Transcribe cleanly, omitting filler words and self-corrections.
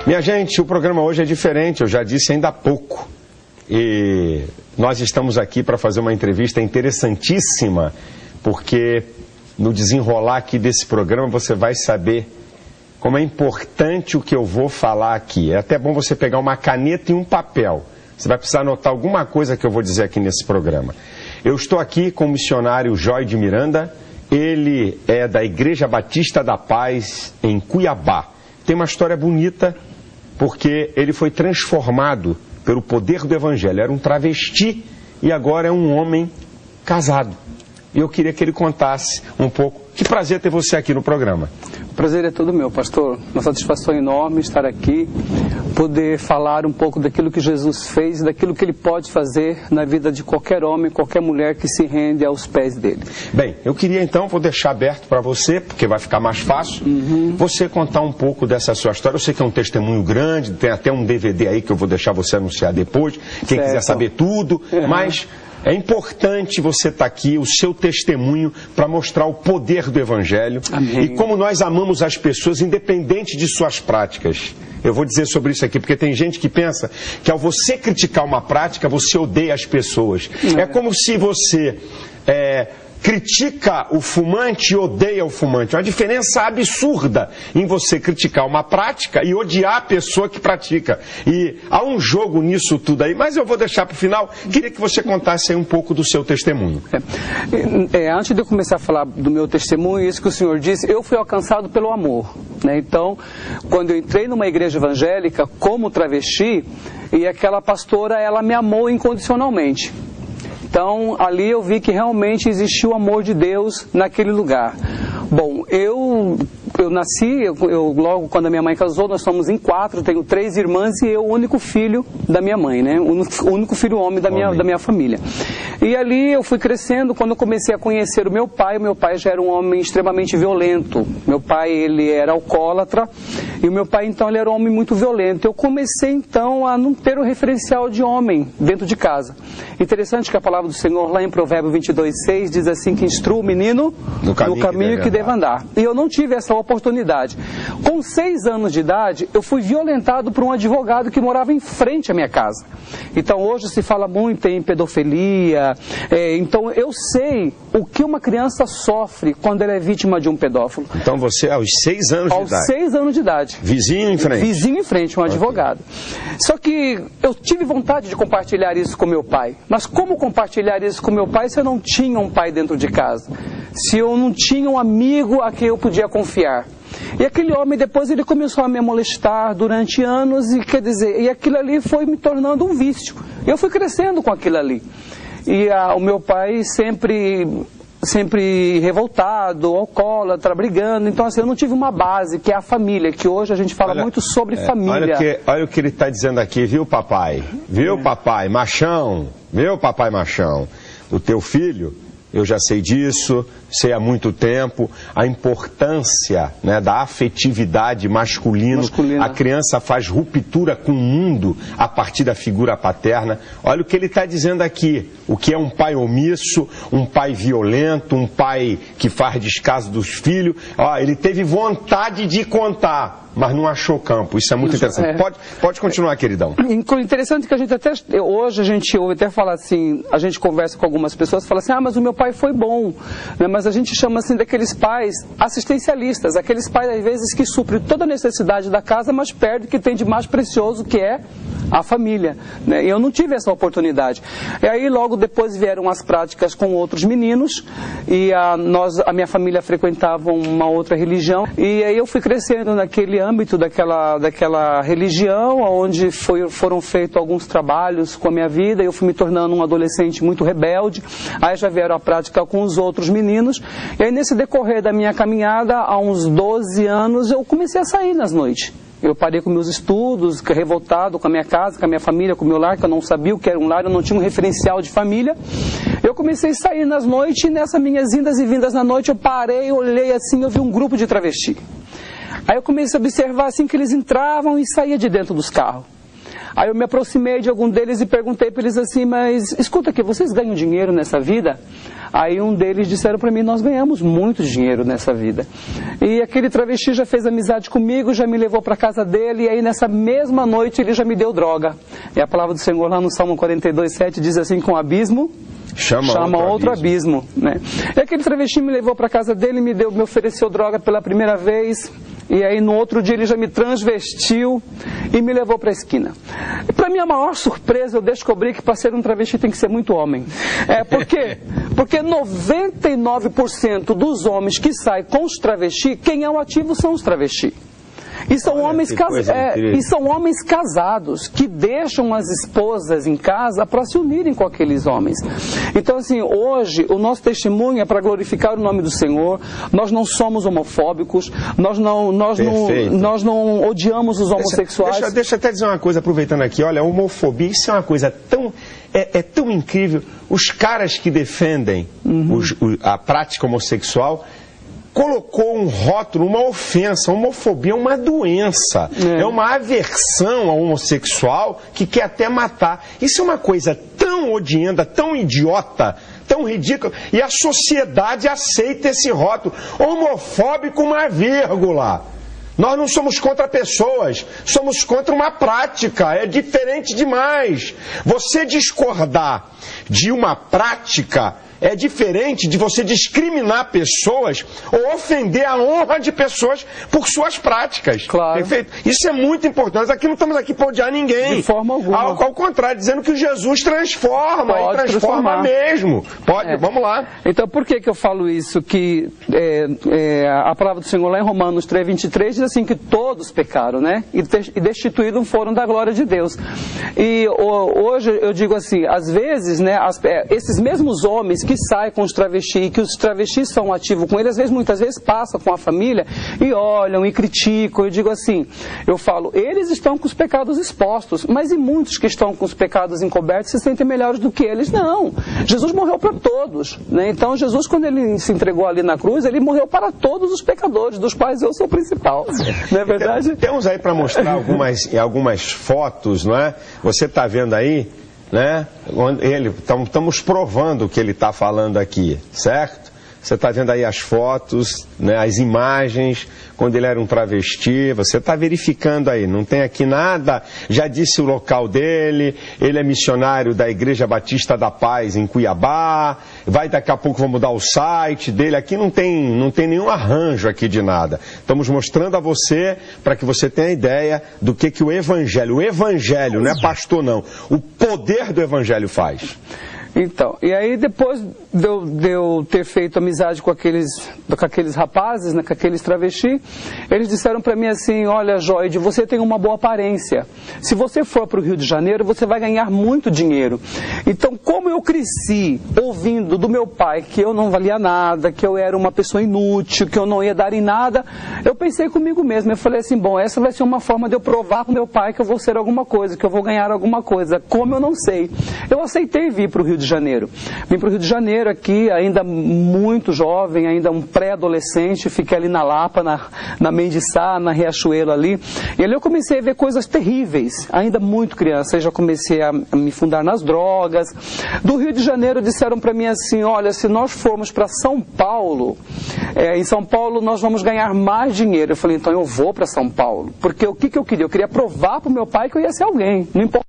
Minha gente, o programa hoje é diferente, eu já disse ainda há pouco. E nós estamos aqui para fazer uma entrevista interessantíssima, porque no desenrolar aqui desse programa você vai saber como é importante o que eu vou falar aqui. É até bom você pegar uma caneta e um papel. Você vai precisar anotar alguma coisa que eu vou dizer aqui nesse programa. Eu estou aqui com o missionário Joy de Miranda. Ele é da Igreja Batista da Paz, em Cuiabá. Tem uma história bonita, porque ele foi transformado pelo poder do Evangelho. Era um travesti e agora é um homem casado. E eu queria que ele contasse um pouco. Que prazer ter você aqui no programa. O prazer é todo meu, pastor. Uma satisfação enorme estar aqui, poder falar um pouco daquilo que Jesus fez, daquilo que Ele pode fazer na vida de qualquer homem, qualquer mulher que se rende aos pés dele. Bem, eu queria então, vou deixar aberto para você, porque vai ficar mais fácil, você contar um pouco dessa sua história. Eu sei que é um testemunho grande, tem até um DVD aí que eu vou deixar você anunciar depois, quem quiser saber tudo, mas... É importante você estar aqui, o seu testemunho, para mostrar o poder do Evangelho. Amém. E como nós amamos as pessoas, independente de suas práticas. Eu vou dizer sobre isso aqui, porque tem gente que pensa que ao você criticar uma prática, você odeia as pessoas. É como se você critica o fumante e odeia o fumante. Uma diferença absurda em você criticar uma prática e odiar a pessoa que pratica. E há um jogo nisso tudo aí, mas eu vou deixar para o final. Queria que você contasse aí um pouco do seu testemunho. Antes de eu começar a falar do meu testemunho, isso que o senhor disse, eu fui alcançado pelo amor. Então, quando eu entrei numa igreja evangélica como travesti, e aquela pastora, ela me amou incondicionalmente. Então, ali eu vi que realmente existia o amor de Deus naquele lugar. Bom, eu nasci, logo quando a minha mãe casou, nós somos em 4, tenho 3 irmãs e eu o único filho da minha mãe, né? O único filho homem da minha família. E ali eu fui crescendo, quando eu comecei a conhecer o meu pai já era um homem extremamente violento. Meu pai, ele era alcoólatra, e o meu pai, então, ele era um homem muito violento. Eu comecei, então, a não ter o referencial de homem dentro de casa. Interessante que a palavra do Senhor, lá em Provérbio 22:6, diz assim, que instrua o menino no caminho que deve andar. E eu não tive essa oportunidade. Com 6 anos de idade, eu fui violentado por um advogado que morava em frente à minha casa. Então, hoje se fala muito em pedofilia. Então, eu sei o que uma criança sofre quando ela é vítima de um pedófilo. Então, você, aos 6 anos de idade? Aos 6 anos de idade. Vizinho em frente? Vizinho em frente, um advogado. Só que eu tive vontade de compartilhar isso com meu pai. Mas como compartilhar isso com meu pai se eu não tinha um pai dentro de casa? Se eu não tinha um amigo a quem eu podia confiar? E aquele homem, depois, ele começou a me molestar durante anos, e aquilo ali foi me tornando um vício. Eu fui crescendo com aquilo ali. E o meu pai sempre revoltado, alcoólatra, brigando. Então, assim, eu não tive uma base, que é a família, que hoje a gente fala muito sobre família. Olha o que ele está dizendo aqui, viu, papai? Viu, papai machão? Viu, papai machão? O teu filho, eu já sei disso, sei há muito tempo, a importância, né, da afetividade masculina. A criança faz ruptura com o mundo a partir da figura paterna. Olha o que ele está dizendo aqui, o que é um pai omisso, um pai violento, um pai que faz descaso dos filhos. Ele teve vontade de contar, mas não achou campo. Isso é muito interessante. Pode continuar, queridão. Interessante que a gente até, hoje a gente ouve até falar assim, a gente conversa com algumas pessoas, fala assim, mas o meu pai foi bom, né? Mas a gente chama assim daqueles pais assistencialistas, aqueles pais às vezes que suprem toda a necessidade da casa, mas perdem o que tem de mais precioso, que é a família, né? E eu não tive essa oportunidade. E aí logo depois vieram as práticas com outros meninos, e a minha família frequentava uma outra religião, e aí eu fui crescendo naquele âmbito daquela religião, onde foram feitos alguns trabalhos com a minha vida, e eu fui me tornando um adolescente muito rebelde. Aí já vieram a prática com os outros meninos, e aí nesse decorrer da minha caminhada, há uns 12 anos, eu comecei a sair nas noites. Eu parei com meus estudos, revoltado com a minha casa, com a minha família, com o meu lar, que eu não sabia o que era um lar, eu não tinha um referencial de família. Eu comecei a sair nas noites, e nessas minhas indas e vindas na noite, eu parei, olhei assim, eu vi um grupo de travesti. Aí eu comecei a observar assim que eles entravam e saíam de dentro dos carros. Aí eu me aproximei de algum deles e perguntei para eles assim, mas escuta aqui, vocês ganham dinheiro nessa vida? Aí um deles disseram para mim, nós ganhamos muito dinheiro nessa vida. E aquele travesti já fez amizade comigo, já me levou para casa dele, e aí nessa mesma noite ele já me deu droga. E a palavra do Senhor lá no Salmo 42:7 diz assim, com abismo chama outro abismo, né? E aquele travesti me levou para casa dele, me ofereceu droga pela primeira vez, e aí no outro dia ele já me transvestiu e me levou para a esquina. Para minha maior surpresa, eu descobri que para ser um travesti tem que ser muito homem. Por quê? Porque 99% dos homens que saem com os travestis, quem é o ativo são os travestis. E são, homens casados que deixam as esposas em casa para se unirem com aqueles homens. Então, assim, hoje o nosso testemunho é para glorificar o nome do Senhor. Nós não somos homofóbicos, nós não odiamos os homossexuais. Deixa eu até dizer uma coisa, aproveitando aqui. Olha, a homofobia, isso é uma coisa tão... É tão incrível. Os caras que defendem a prática homossexual... colocou um rótulo, uma ofensa. A homofobia é uma doença, é uma aversão ao homossexual que quer até matar. Isso é uma coisa tão odienta, tão idiota, tão ridícula, e a sociedade aceita esse rótulo. Homofóbico, uma vírgula. Nós não somos contra pessoas, somos contra uma prática, é diferente demais. Você discordar de uma prática é diferente de você discriminar pessoas ou ofender a honra de pessoas por suas práticas. Claro. Perfeito? Isso é muito importante. Nós aqui não estamos aqui para odiar ninguém. De forma alguma. Ao contrário, dizendo que Jesus transforma, e transforma mesmo. Pode, vamos lá. Então, por que eu falo isso? Que a palavra do Senhor lá em Romanos 3:23 diz assim, que todos pecaram, né? E destituídos foram da glória de Deus. E hoje eu digo assim, às vezes, né, esses mesmos homens que saem com os travestis, que os travestis são ativos com eles, muitas vezes passam com a família e olham e criticam. Eu digo assim, eu falo, eles estão com os pecados expostos, mas e muitos que estão com os pecados encobertos se sentem melhores do que eles? Não. Jesus morreu para todos, né? Então Jesus, quando ele se entregou ali na cruz, ele morreu para todos os pecadores, dos quais eu sou o principal. Não é verdade? Temos aí para mostrar algumas fotos, não é? Você está vendo aí, né? Estamos provando o que ele está falando aqui, certo? Você está vendo aí as fotos, né, as imagens, quando ele era um travesti, você está verificando aí, não tem aqui nada, já disse o local dele, ele é missionário da Igreja Batista da Paz em Cuiabá, daqui a pouco vamos mudar o site dele, aqui não tem nenhum arranjo aqui de nada. Estamos mostrando a você, para que você tenha ideia do que o Evangelho, não é pastor não, o poder do Evangelho faz. Então, e aí depois de eu ter feito amizade com aqueles rapazes, né, com aqueles travestis, eles disseram para mim assim, olha, Joide, você tem uma boa aparência. Se você for para o Rio de Janeiro, você vai ganhar muito dinheiro. Então, como eu cresci ouvindo do meu pai que eu não valia nada, que eu era uma pessoa inútil, que eu não ia dar em nada, eu pensei comigo mesmo, eu falei assim, bom, essa vai ser uma forma de eu provar para o meu pai que eu vou ser alguma coisa, que eu vou ganhar alguma coisa. Como eu não sei. Eu aceitei vir para o Rio de Janeiro. Vim para o Rio de Janeiro aqui, ainda muito jovem, ainda um pré-adolescente, fiquei ali na Lapa, na Mendiçá, na Riachuelo ali, e ali eu comecei a ver coisas terríveis, ainda muito criança, eu já comecei a me fundar nas drogas. Do Rio de Janeiro disseram para mim assim, olha, se nós formos para São Paulo, em São Paulo nós vamos ganhar mais dinheiro. Eu falei, então eu vou para São Paulo, porque o que eu queria? Eu queria provar para o meu pai que eu ia ser alguém, não importa.